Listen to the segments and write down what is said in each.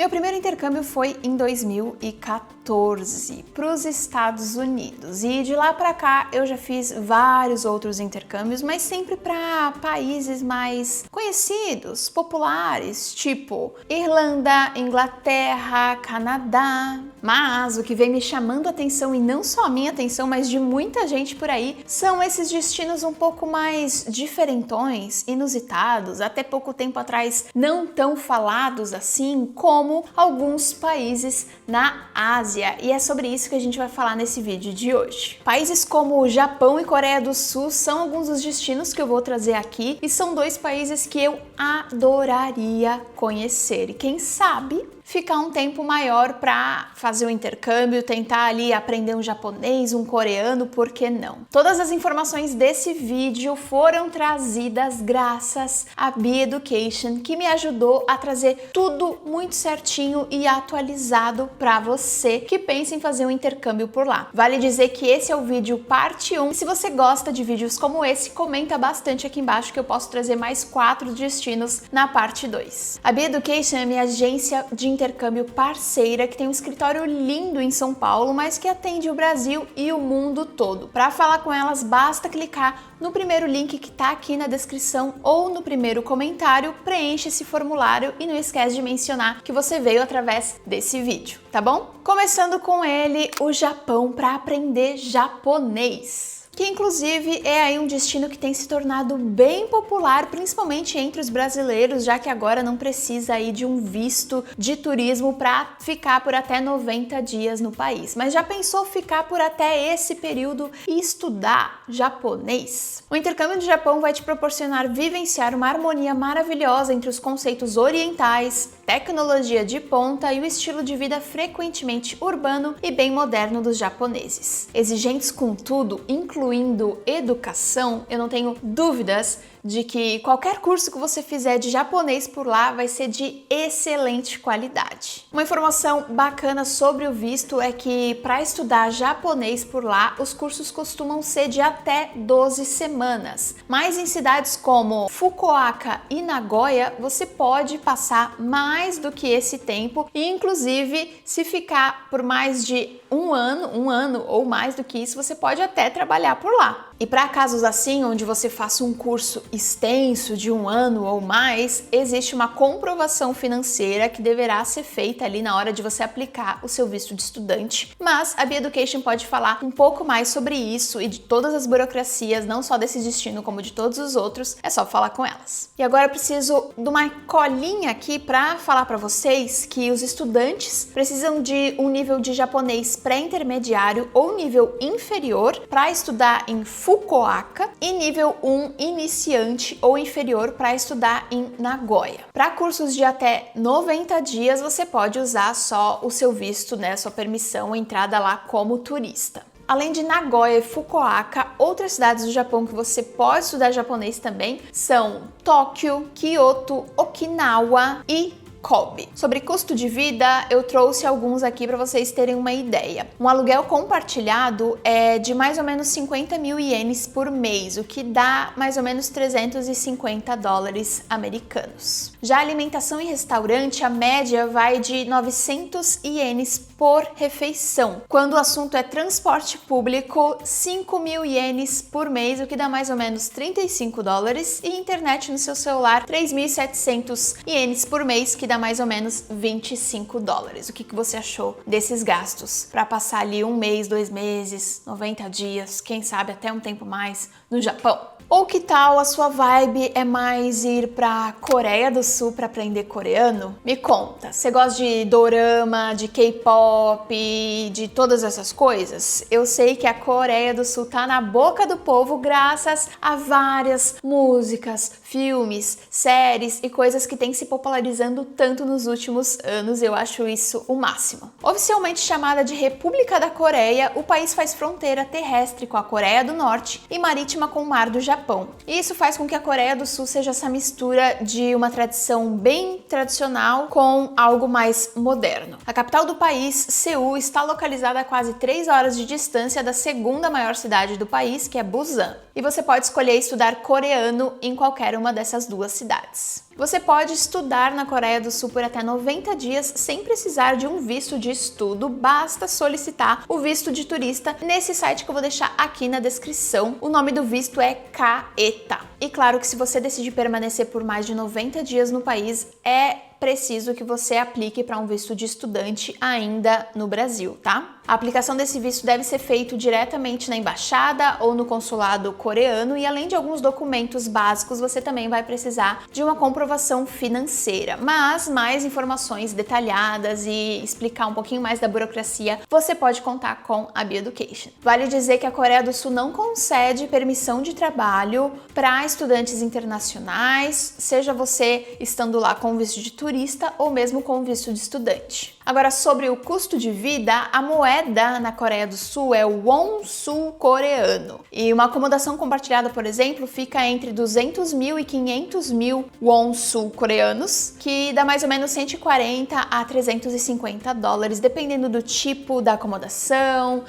Meu primeiro intercâmbio foi em 2014 para os Estados Unidos e de lá para cá eu já fiz vários outros intercâmbios, mas sempre para países mais conhecidos, populares, tipo Irlanda, Inglaterra, Canadá. Mas o que vem me chamando a atenção, e não só a minha atenção, mas de muita gente por aí, são esses destinos um pouco mais diferentões, inusitados, até pouco tempo atrás não tão falados assim, como alguns países na Ásia. E é sobre isso que a gente vai falar nesse vídeo de hoje. Países como Japão e Coreia do Sul são alguns dos destinos que eu vou trazer aqui, e são dois países que eu adoraria conhecer. E quem sabe ficar um tempo maior para fazer o intercâmbio, tentar ali aprender um japonês, um coreano, por que não? Todas as informações desse vídeo foram trazidas graças à Be Education, que me ajudou a trazer tudo muito certinho e atualizado para você que pensa em fazer um intercâmbio por lá. Vale dizer que esse é o vídeo parte 1. E se você gosta de vídeos como esse, comenta bastante aqui embaixo que eu posso trazer mais 4 destinos na parte 2. A Be Education é minha agência de intercâmbio parceira, que tem um escritório lindo em São Paulo, mas que atende o Brasil e o mundo todo. Para falar com elas, basta clicar no primeiro link que tá aqui na descrição ou no primeiro comentário, preenche esse formulário e não esquece de mencionar que você veio através desse vídeo, tá bom? Começando com ele, o Japão, para aprender japonês, que inclusive é aí um destino que tem se tornado bem popular, principalmente entre os brasileiros, já que agora não precisa aí de um visto de turismo para ficar por até 90 dias no país. Mas já pensou ficar por até esse período e estudar japonês? O intercâmbio do Japão vai te proporcionar vivenciar uma harmonia maravilhosa entre os conceitos orientais, tecnologia de ponta e o estilo de vida frequentemente urbano e bem moderno dos japoneses. Exigentes com tudo, incluindo educação, eu não tenho dúvidas de que qualquer curso que você fizer de japonês por lá vai ser de excelente qualidade. Uma informação bacana sobre o visto é que para estudar japonês por lá, os cursos costumam ser de até 12 semanas. Mas em cidades como Fukuoka e Nagoya, você pode passar mais do que esse tempo e inclusive se ficar por mais de um ano ou mais do que isso, você pode até trabalhar por lá. E para casos assim, onde você faça um curso extenso de um ano ou mais, existe uma comprovação financeira que deverá ser feita ali na hora de você aplicar o seu visto de estudante. Mas a Be Education pode falar um pouco mais sobre isso e de todas as burocracias, não só desse destino como de todos os outros, é só falar com elas. E agora eu preciso de uma colinha aqui para falar para vocês que os estudantes precisam de um nível de japonês pré-intermediário ou nível inferior para estudar em Fukuoka e nível 1 iniciante ou inferior para estudar em Nagoya. Para cursos de até 90 dias, você pode usar só o seu visto, né, sua permissão, entrada lá como turista. Além de Nagoya e Fukuoka, outras cidades do Japão que você pode estudar japonês também são Tóquio, Kyoto, Okinawa e Kobe. Sobre custo de vida, eu trouxe alguns aqui para vocês terem uma ideia. Um aluguel compartilhado é de mais ou menos 50 mil ienes por mês, o que dá mais ou menos 350 dólares americanos. Já a alimentação em restaurante, a média vai de 900 ienes por refeição. Quando o assunto é transporte público, 5 mil ienes por mês, o que dá mais ou menos 35 dólares, e internet no seu celular, 3.700 ienes por mês, que dá mais ou menos 25 dólares. O que você achou desses gastos para passar ali um mês, 2 meses, 90 dias, quem sabe até um tempo mais no Japão? Ou que tal a sua vibe é mais ir pra Coreia do Sul para aprender coreano? Me conta, você gosta de dorama, de K-pop, de todas essas coisas? Eu sei que a Coreia do Sul tá na boca do povo graças a várias músicas, filmes, séries e coisas que têm se popularizando tanto nos últimos anos. Eu acho isso o máximo. Oficialmente chamada de República da Coreia, o país faz fronteira terrestre com a Coreia do Norte e marítima com o Mar do Japão. E isso faz com que a Coreia do Sul seja essa mistura de uma tradição bem tradicional com algo mais moderno. A capital do país, Seul, está localizada a quase 3 horas de distância da segunda maior cidade do país, que é Busan. E você pode escolher estudar coreano em qualquer uma dessas duas cidades. Você pode estudar na Coreia do Sul por até 90 dias sem precisar de um visto de estudo, basta solicitar o visto de turista nesse site que eu vou deixar aqui na descrição. O nome do visto é KETA. E claro que se você decidir permanecer por mais de 90 dias no país, é preciso que você aplique para um visto de estudante ainda no Brasil, tá? A aplicação desse visto deve ser feito diretamente na embaixada ou no consulado coreano e além de alguns documentos básicos, você também vai precisar de uma comprovação financeira. Mas mais informações detalhadas e explicar um pouquinho mais da burocracia, você pode contar com a Bioeducation. Vale dizer que a Coreia do Sul não concede permissão de trabalho para estudantes internacionais, seja você estando lá com visto de turista ou mesmo com visto de estudante. Agora, sobre o custo de vida, a moeda na Coreia do Sul é o won sul-coreano. E uma acomodação compartilhada, por exemplo, fica entre 200 mil e 500 mil won sul-coreanos, que dá mais ou menos 140 a 350 dólares, dependendo do tipo da acomodação,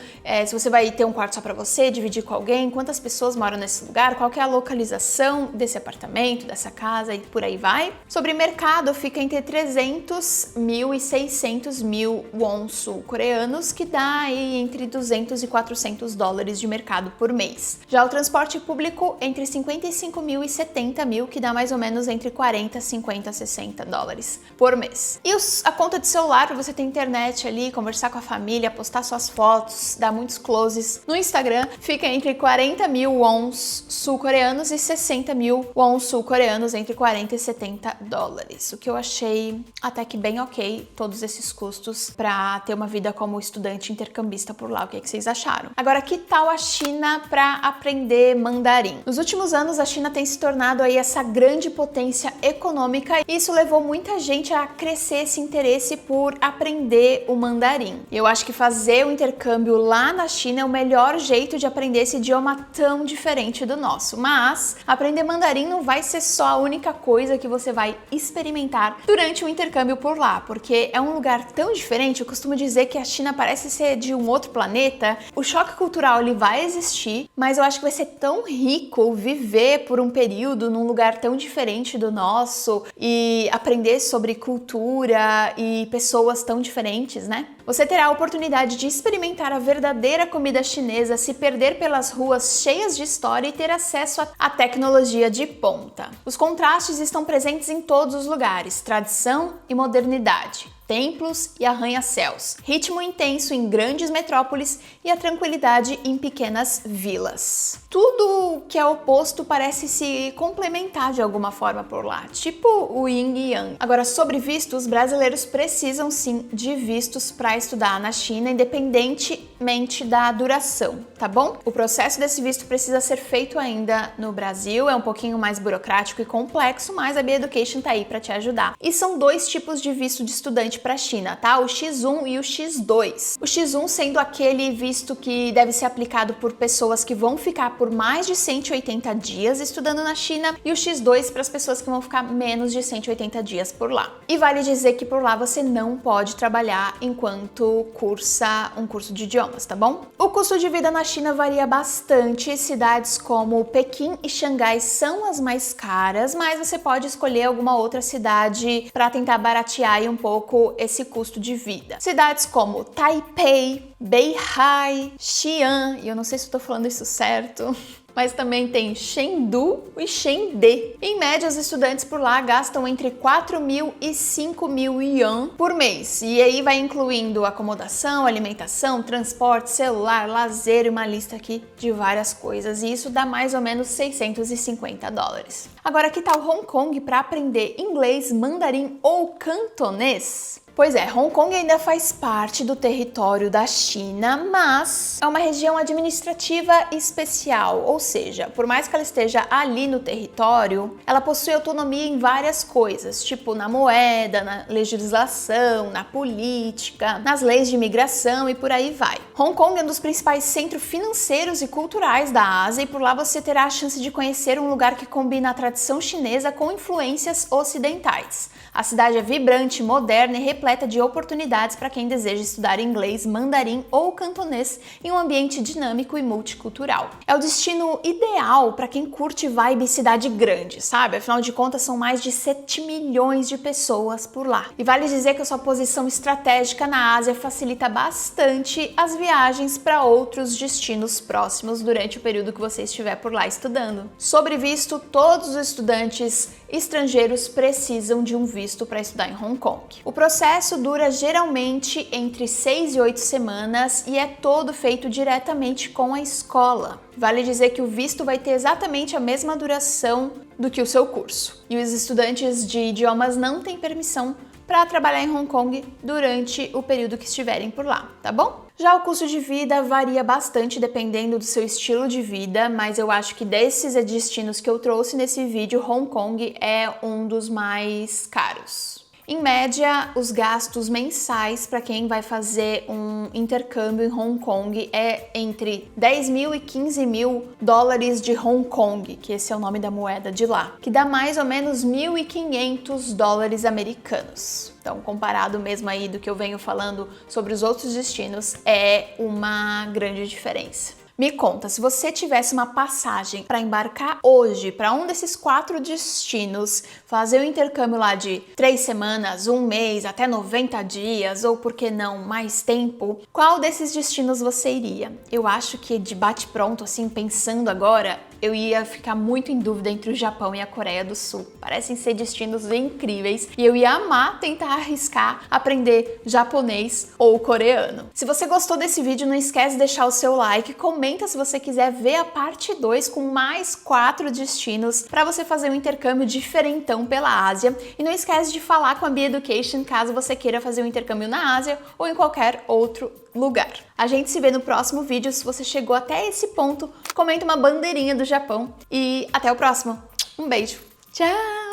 se você vai ter um quarto só para você, dividir com alguém, quantas pessoas moram nesse lugar, qual que é a localização desse apartamento, dessa casa e por aí vai. Sobre mercado, fica entre 300 mil e 600 mil won sul-coreanos, que dá aí entre 200 e 400 dólares de mercado por mês. Já o transporte público entre 55 mil e 70 mil, que dá mais ou menos entre 40, 50, 60 dólares por mês. E a conta de celular, para você ter internet ali, conversar com a família, postar suas fotos, dar muitos closes no Instagram, fica entre 40 mil wons sul-coreanos e 60 mil wons sul-coreanos, entre 40 e 70 dólares. O que eu achei até que bem ok, todos esses custos para ter uma vida como estudante intercambista por lá. O que é que vocês acharam? Agora, que tal a China para aprender mandarim? Nos últimos anos, a China tem se tornado aí essa grande potência econômica e isso levou muita gente a crescer esse interesse por aprender o mandarim. Eu acho que fazer o intercâmbio lá na China é o melhor jeito de aprender esse idioma tão diferente do nosso. Mas aprender mandarim não vai ser só a única coisa que você vai experimentar durante o intercâmbio por lá, porque é um lugar tão diferente. Eu costumo dizer que a China parece ser de um outro planeta. O choque cultural ele vai existir, mas eu acho que vai ser tão rico viver por um período num lugar tão diferente do nosso e aprender sobre cultura e pessoas tão diferentes, né? Você terá a oportunidade de experimentar a verdadeira comida chinesa, se perder pelas ruas cheias de história e ter acesso à tecnologia de ponta. Os contrastes estão presentes em todos os lugares, tradição e modernidade. Templos e arranha-céus, ritmo intenso em grandes metrópoles e a tranquilidade em pequenas vilas. Tudo que é oposto parece se complementar de alguma forma por lá, tipo o yin e yang. Agora, sobre vistos, brasileiros precisam sim de vistos para estudar na China, independentemente da duração, tá bom? O processo desse visto precisa ser feito ainda no Brasil, é um pouquinho mais burocrático e complexo, mas a Bioeducation tá aí para te ajudar. E são dois tipos de visto de estudante para a China, tá? O X1 e o X2. O X1 sendo aquele visto que deve ser aplicado por pessoas que vão ficar por mais de 180 dias estudando na China e o X2 para as pessoas que vão ficar menos de 180 dias por lá. E vale dizer que por lá você não pode trabalhar enquanto cursa um curso de idiomas, tá bom? O custo de vida na China varia bastante, cidades como Pequim e Xangai são as mais caras, mas você pode escolher alguma outra cidade para tentar baratear aí um pouco esse custo de vida. Cidades como Taipei, Beihai, Xi'an, e eu não sei se estou falando isso certo, mas também tem Chengdu e Chengde. Em média, os estudantes por lá gastam entre 4 mil e 5 mil yuan por mês. E aí vai incluindo acomodação, alimentação, transporte, celular, lazer e uma lista aqui de várias coisas. E isso dá mais ou menos 650 dólares. Agora, que tal Hong Kong para aprender inglês, mandarim ou cantonês? Pois é, Hong Kong ainda faz parte do território da China, mas é uma região administrativa especial, ou seja, por mais que ela esteja ali no território, ela possui autonomia em várias coisas, tipo na moeda, na legislação, na política, nas leis de imigração e por aí vai. Hong Kong é um dos principais centros financeiros e culturais da Ásia e por lá você terá a chance de conhecer um lugar que combina a tradição chinesa com influências ocidentais. A cidade é vibrante, moderna e repleta de oportunidades para quem deseja estudar inglês, mandarim ou cantonês em um ambiente dinâmico e multicultural. É o destino ideal para quem curte vibe cidade grande, sabe? Afinal de contas, são mais de 7 milhões de pessoas por lá. E vale dizer que a sua posição estratégica na Ásia facilita bastante as viagens para outros destinos próximos durante o período que você estiver por lá estudando. Sobre visto, todos os estudantes estrangeiros precisam de um visto para estudar em Hong Kong. O processo dura geralmente entre 6 e 8 semanas e é todo feito diretamente com a escola. Vale dizer que o visto vai ter exatamente a mesma duração do que o seu curso. E os estudantes de idiomas não têm permissão para trabalhar em Hong Kong durante o período que estiverem por lá, tá bom? Já o custo de vida varia bastante dependendo do seu estilo de vida, mas eu acho que desses destinos que eu trouxe nesse vídeo, Hong Kong é um dos mais caros. Em média, os gastos mensais para quem vai fazer um intercâmbio em Hong Kong é entre 10 mil e 15 mil dólares de Hong Kong, que esse é o nome da moeda de lá, que dá mais ou menos 1.500 dólares americanos. Então, comparado mesmo aí do que eu venho falando sobre os outros destinos, é uma grande diferença. Me conta, se você tivesse uma passagem para embarcar hoje para um desses 4 destinos, fazer o intercâmbio lá de 3 semanas, 1 mês, até 90 dias, ou por que não, mais tempo, qual desses destinos você iria? Eu acho que de bate-pronto, assim, pensando agora, eu ia ficar muito em dúvida entre o Japão e a Coreia do Sul. Parecem ser destinos incríveis e eu ia amar tentar arriscar aprender japonês ou coreano. Se você gostou desse vídeo, não esquece de deixar o seu like, comenta se você quiser ver a parte 2 com mais 4 destinos para você fazer um intercâmbio diferentão pela Ásia. E não esquece de falar com a Bee Education caso você queira fazer um intercâmbio na Ásia ou em qualquer outro lugar. A gente se vê no próximo vídeo. Se você chegou até esse ponto, comenta uma bandeirinha do Japão e até o próximo. Um beijo. Tchau!